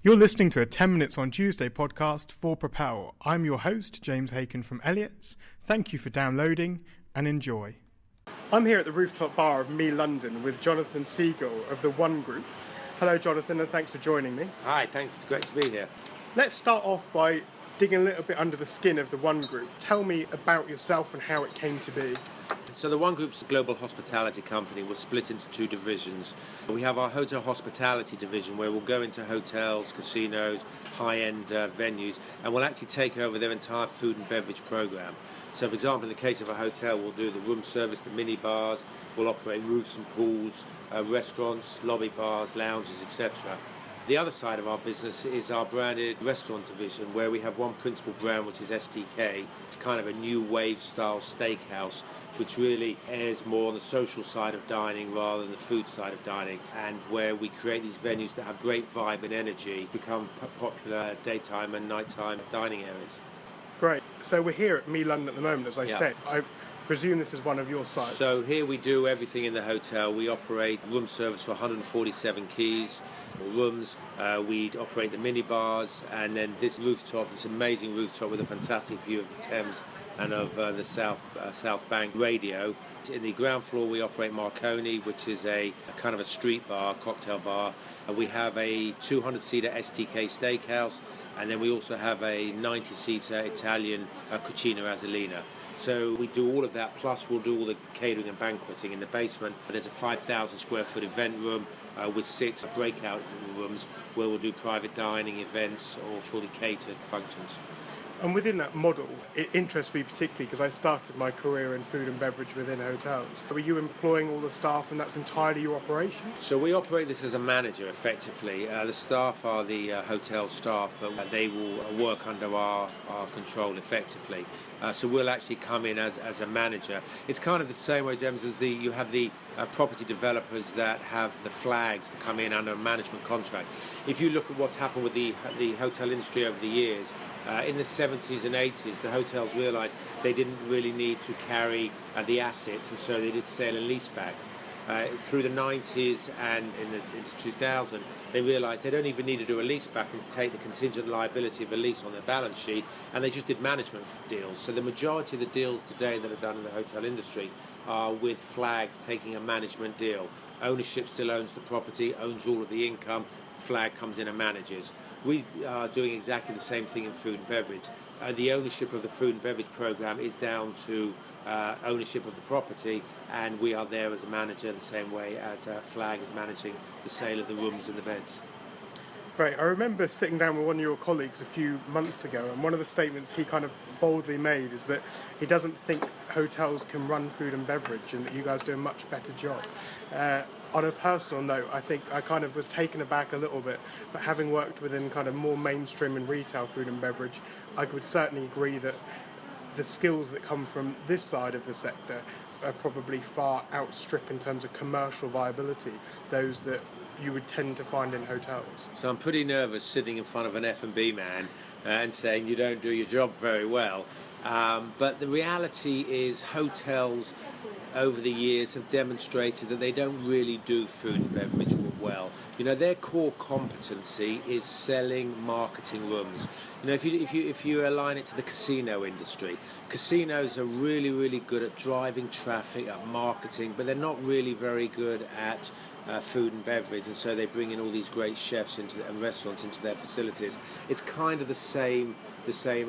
You're listening to a 10 Minutes on Tuesday podcast for Propel. I'm your host, James Hacon from Elliotts. Thank you for downloading and enjoy. I'm here at the rooftop bar of Me London with Jonathan Segal of the One Group. Hello, Jonathan, and thanks for joining me. Hi, thanks. It's great to be here. Let's start off by digging a little bit under the skin of the One Group. Tell me about yourself and how it came to be. So the One Group's global hospitality company was split into two divisions. We have our hotel hospitality division where we'll go into hotels, casinos, high-end venues, and we'll actually take over their entire food and beverage program. So for example, in the case of a hotel, we'll do the room service, the mini bars, we'll operate roofs and pools, restaurants, lobby bars, lounges, etc. The other side of our business is our branded restaurant division where we have one principal brand, which is STK. It's kind of a new wave style steakhouse which really airs more on the social side of dining rather than the food side of dining, and where we create these venues that have great vibe and energy, become popular daytime and nighttime dining areas. Great. So we're here at Me London at the moment, as I said. I presume this is one of your sites. So here we do everything in the hotel. We operate room service for 147 keys rooms. We operate the mini bars, and then this rooftop, this amazing rooftop with a fantastic view of the Thames and of the South Bank radio. In the ground floor we operate Marconi, which is a kind of a street bar, cocktail bar. We have a 200-seater STK steakhouse, and then we also have a 90-seater Italian Cucina Azzolina. So we do all of that, plus we'll do all the catering and banqueting in the basement. There's a 5,000 square foot event room with 6 breakout rooms where we'll do private dining, events, or fully catered functions. And within that model, it interests me particularly because I started my career in food and beverage within hotels. Were you employing all the staff and that's entirely your operation? So we operate this as a manager, effectively. The staff are the hotel staff, but they will work under our control effectively. So we'll actually come in as a manager. It's kind of the same way, James, as you have the property developers that have the flags to come in under a management contract. If you look at what's happened with the hotel industry over the years, in the 70s and 80s, the hotels realised they didn't really need to carry the assets, and so they did sale and lease back. Through the 90s and into 2000, they realised they don't even need to do a lease back and take the contingent liability of a lease on their balance sheet, and they just did management deals. So the majority of the deals today that are done in the hotel industry are with flags taking a management deal. Ownership still owns the property, owns all of the income, flag comes in and manages. We are doing exactly the same thing in food and beverage. The ownership of the food and beverage program is down to ownership of the property, and we are there as a manager the same way as Flag is managing the sale of the rooms and the beds. Great. I remember sitting down with one of your colleagues a few months ago, and one of the statements he kind of boldly made is that he doesn't think hotels can run food and beverage and that you guys do a much better job. On a personal note, I think I kind of was taken aback a little bit, but having worked within kind of more mainstream and retail food and beverage, I would certainly agree that the skills that come from this side of the sector are probably far outstrip in terms of commercial viability those that you would tend to find in hotels. So I'm pretty nervous sitting in front of an F&B man and saying you don't do your job very well. But the reality is hotels over the years have demonstrated that they don't really do food and beverage well. You know, their core competency is selling, marketing rooms. You know, if you align it to the casino industry, casinos are really good at driving traffic, at marketing, but they're not really very good at food and beverage, and so they bring in all these great chefs and restaurants into their facilities. It's kind of the same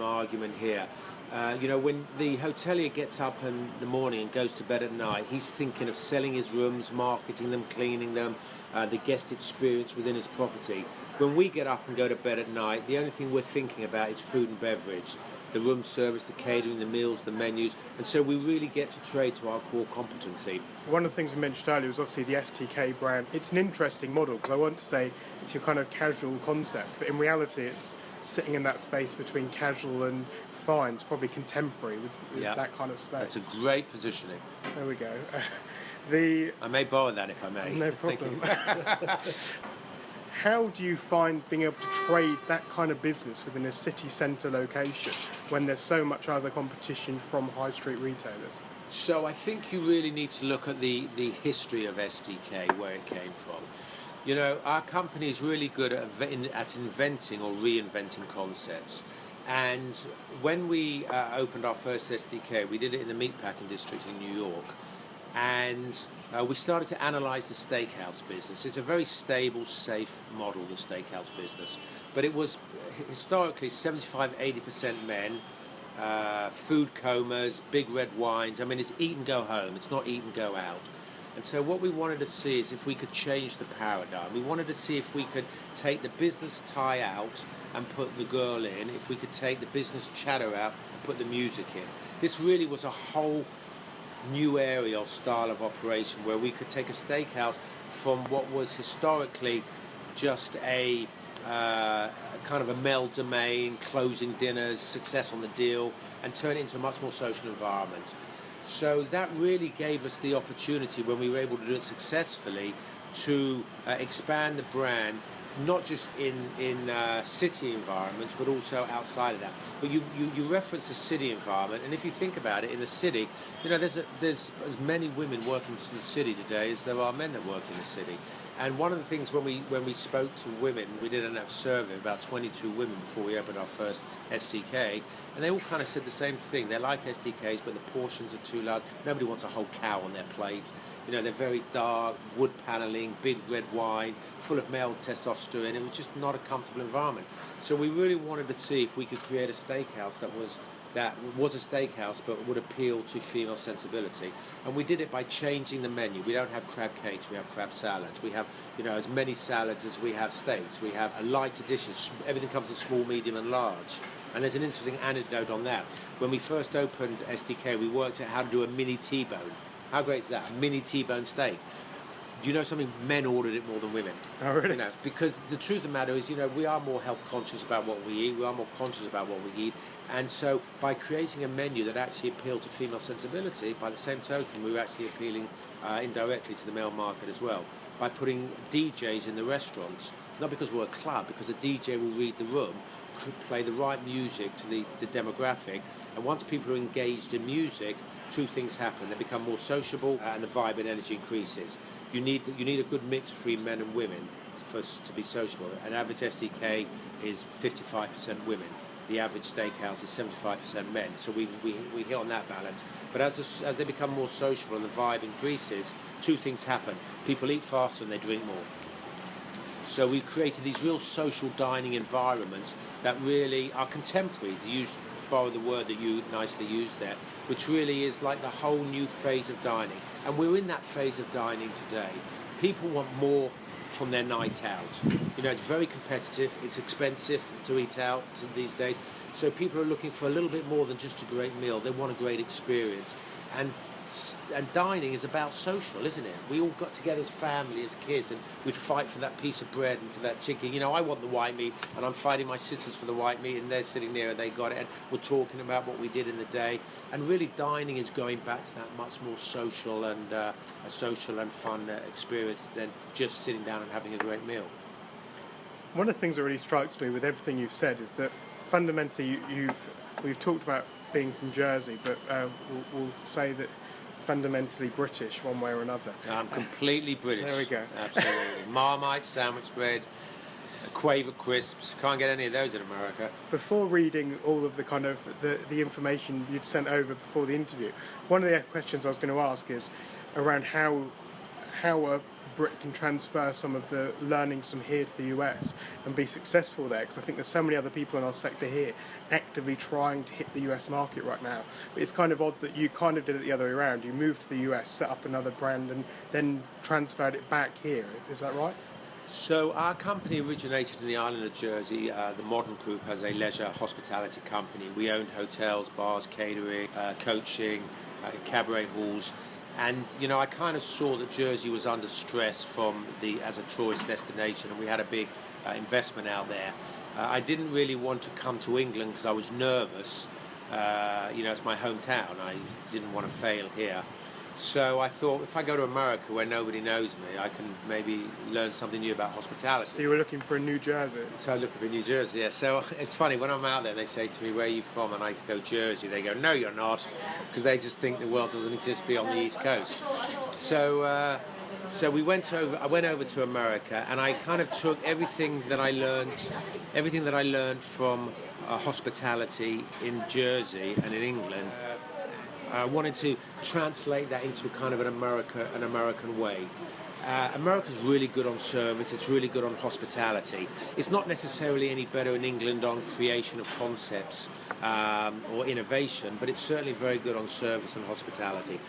argument here. You know, when the hotelier gets up in the morning and goes to bed at night, he's thinking of selling his rooms, marketing them, cleaning them, the guest experience within his property. When we get up and go to bed at night, the only thing we're thinking about is food and beverage, the room service, the catering, the meals, the menus, and so we really get to trade to our core competency. One of the things we mentioned earlier was obviously the STK brand. It's an interesting model because I want to say it's your kind of casual concept, but in reality it's sitting in that space between casual and fine. It's probably contemporary with that kind of space. That's a great positioning. There we go. I may borrow that if I may. No problem. How do you find being able to trade that kind of business within a city centre location when there's so much other competition from high street retailers? So I think you really need to look at the history of STK, where it came from. You know, our company is really good at inventing or reinventing concepts. And when we opened our first SDK, we did it in the meatpacking district in New York. And we started to analyze the steakhouse business. It's a very stable, safe model, the steakhouse business. But it was historically 75-80% men, food comas, big red wines. I mean, it's eat and go home. It's not eat and go out. And so what we wanted to see is if we could change the paradigm. We wanted to see if we could take the business tie out and put the girl in, if we could take the business chatter out and put the music in. This really was a whole new area or style of operation where we could take a steakhouse from what was historically just a kind of a male domain, closing dinners, success on the deal, and turn it into a much more social environment. So that really gave us the opportunity, when we were able to do it successfully, to expand the brand, not just in city environments, but also outside of that. But you reference the city environment, and if you think about it, in the city, you know, there's as many women working in the city today as there are men that work in the city. And one of the things when we spoke to women, we did a survey, about 22 women before we opened our first SDK, and they all kind of said the same thing. They like SDKs, but the portions are too large. Nobody wants a whole cow on their plate. You know, they're very dark, wood paneling, big red wines, full of male testosterone. It was just not a comfortable environment. So we really wanted to see if we could create a steakhouse that was a steakhouse but would appeal to female sensibility. And we did it by changing the menu. We don't have crab cakes, we have crab salads. We have, you know, as many salads as we have steaks. We have a light edition. Everything comes in small, medium and large. And there's an interesting anecdote on that. When we first opened SDK, we worked out how to do a mini T-bone. How great is that? A mini T-bone steak. Do you know something? Men ordered it more than women. Oh, really? You know, because the truth of the matter is, you know, we are more health conscious about what we eat. We are more conscious about what we eat. And so by creating a menu that actually appealed to female sensibility, by the same token, we were actually appealing indirectly to the male market as well. By putting DJs in the restaurants, not because we're a club, because a DJ will read the room, play the right music to the demographic. And once people are engaged in music, two things happen. They become more sociable and the vibe and energy increases. You need a good mix between men and women to be sociable. An average SDK is 55% women. The average steakhouse is 75% men. So we hit on that balance. But as they become more sociable and the vibe increases, two things happen. People eat faster and they drink more. So we created these real social dining environments that really are contemporary, to borrow the word that you nicely used there, which really is like the whole new phase of dining. And we're in that phase of dining today. People want more from their night out. You know, it's very competitive, it's expensive to eat out these days. So people are looking for a little bit more than just a great meal. They want a great experience. And dining is about social, isn't it? We all got together as family, as kids, and we'd fight for that piece of bread and for that chicken. You know, I want the white meat, and I'm fighting my sisters for the white meat, and they're sitting there and they got it, and we're talking about what we did in the day. And really, dining is going back to that much more social and a social and fun experience than just sitting down and having a great meal. One of the things that really strikes me with everything you've said is that fundamentally we've talked about being from Jersey, but we'll say that fundamentally British one way or another. I'm completely British. There we go. Absolutely. Marmite, sandwich bread, Quaver crisps. Can't get any of those in America. Before reading all of the kind of the information you'd sent over before the interview, one of the questions I was going to ask is around how a Brit can transfer some of the learnings from here to the US and be successful there, because I think there's so many other people in our sector here actively trying to hit the US market right now. But it's kind of odd that you kind of did it the other way around. You moved to the US, set up another brand, and then transferred it back here. Is that right? So our company originated in the island of Jersey. The Modern Group has a leisure hospitality company. We owned hotels, bars, catering, coaching, cabaret halls. And, you know, I kind of saw that Jersey was under stress as a tourist destination, and we had a big investment out there. I didn't really want to come to England because I was nervous. You know, it's my hometown. I didn't want to fail here. So I thought, if I go to America where nobody knows me, I can maybe learn something new about hospitality. So you were looking for a New Jersey? So I was looking for New Jersey, yeah. So it's funny, when I'm out there, they say to me, where are you from? And I go, Jersey. They go, no, you're not, because they just think the world doesn't exist beyond the East Coast. So we went over. I went over to America, and I kind of took everything that I learned from hospitality in Jersey and in England. I wanted to translate that into kind of an American way. America's really good on service. It's really good on hospitality. It's not necessarily any better in England on creation of concepts or innovation, but it's certainly very good on service and hospitality.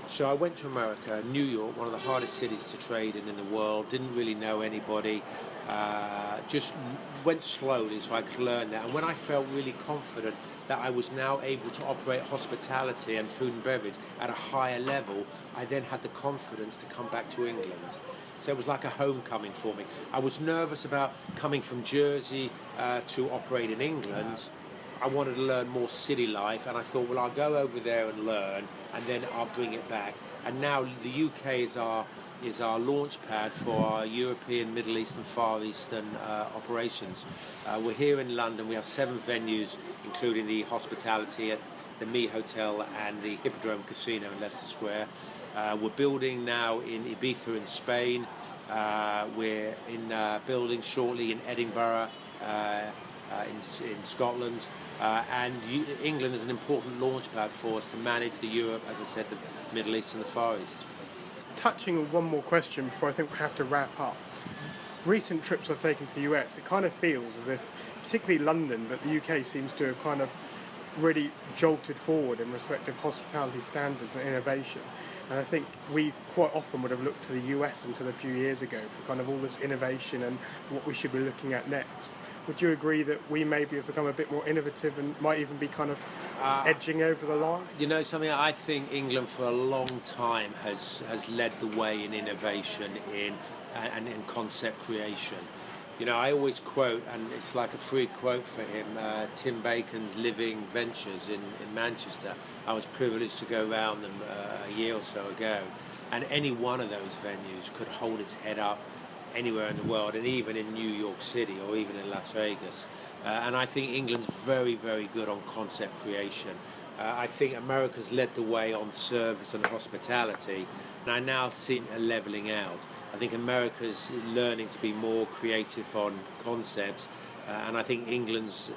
So I went to America, New York, one of the hardest cities to trade in the world. Didn't really know anybody. Just went slowly so I could learn that. And when I felt really confident that I was now able to operate hospitality and food and beverage at a higher level, I then had the confidence to come back to England. So it was like a homecoming for me. I was nervous about coming from Jersey to operate in England. I wanted to learn more city life, and I thought, well, I'll go over there and learn, and then I'll bring it back. And now the UK is our launch pad for our European, Middle East and Far Eastern operations. We're here in London. We have 7 venues, including the hospitality at the Me Hotel and the Hippodrome Casino in Leicester Square. We're building now in Ibiza in Spain. We're in building shortly in Edinburgh, in Scotland. And England is an important launch pad for us to manage the Europe, as I said, the Middle East and the Far East. Touching on one more question before I think we have to wrap up. Recent trips I've taken to the US, it kind of feels as if, particularly London, that the UK seems to have kind of really jolted forward in respect of hospitality standards and innovation. And I think we quite often would have looked to the US until a few years ago for kind of all this innovation and what we should be looking at next. Would you agree that we maybe have become a bit more innovative and might even be kind of edging over the line? You know something, I think England for a long time has led the way in innovation and in concept creation. You know, I always quote, and it's like a free quote for him, Tim Bacon's Living Ventures in Manchester. I was privileged to go around them a year or so ago, and any one of those venues could hold its head up anywhere in the world, and even in New York City or even in Las Vegas. And I think England's very, very good on concept creation. I think America's led the way on service and hospitality, and I now see a leveling out. I think America's learning to be more creative on concepts, and I think England's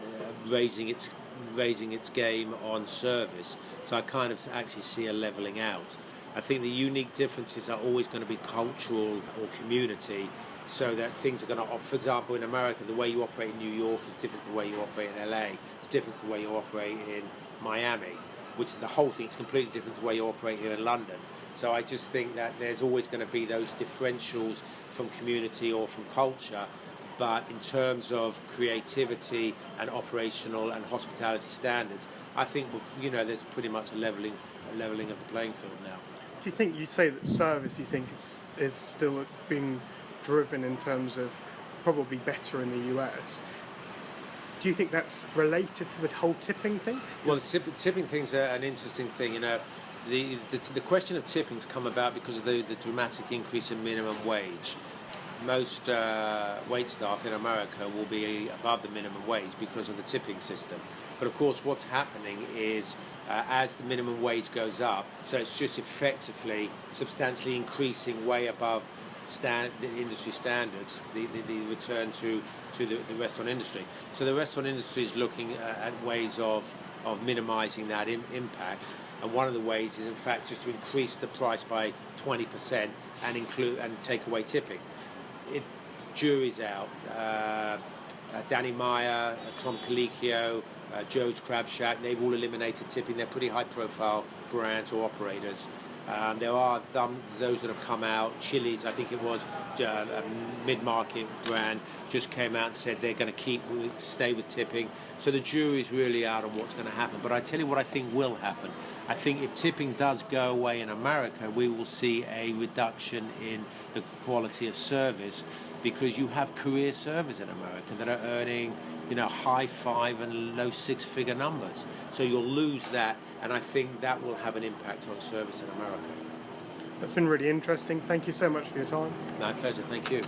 raising its game on service. So I kind of actually see a leveling out. I think the unique differences are always going to be cultural or community, so that things are going to, for example, in America, the way you operate in New York is different to the way you operate in LA. It's different to the way you operate in Miami, which the whole thing is completely different to the way you operate here in London. So I just think that there's always going to be those differentials from community or from culture, but in terms of creativity and operational and hospitality standards, I think, you know, there's pretty much a leveling of the playing field now. Do you think you'd say that service, you think, is still being driven in terms of probably better in the US? Do you think that's related to the whole tipping thing? Well, the tipping thing's an interesting thing. You know, the question of tipping's come about because of the dramatic increase in minimum wage. Most wait staff in America will be above the minimum wage because of the tipping system. But of course, what's happening is as the minimum wage goes up, so it's just effectively substantially increasing way above the industry standards, the return to the restaurant industry. So the restaurant industry is looking at ways of minimising that impact, and one of the ways is in fact just to increase the price by 20% and take away tipping. Jury's out. Danny Meyer, Tom Colicchio, Joe's Crab Shack, they've all eliminated tipping. They're pretty high-profile brands or operators. There are those that have come out. Chili's, I think it was, a mid-market brand, just came out and said they're going to stay with tipping. So the jury's really out on what's going to happen. But I tell you what I think will happen. I think if tipping does go away in America, we will see a reduction in the quality of service, because you have career servers in America that are earning, you know, high 5 and low 6-figure numbers. So you'll lose that, and I think that will have an impact on service in America. That's been really interesting. Thank you so much for your time. My pleasure. Thank you.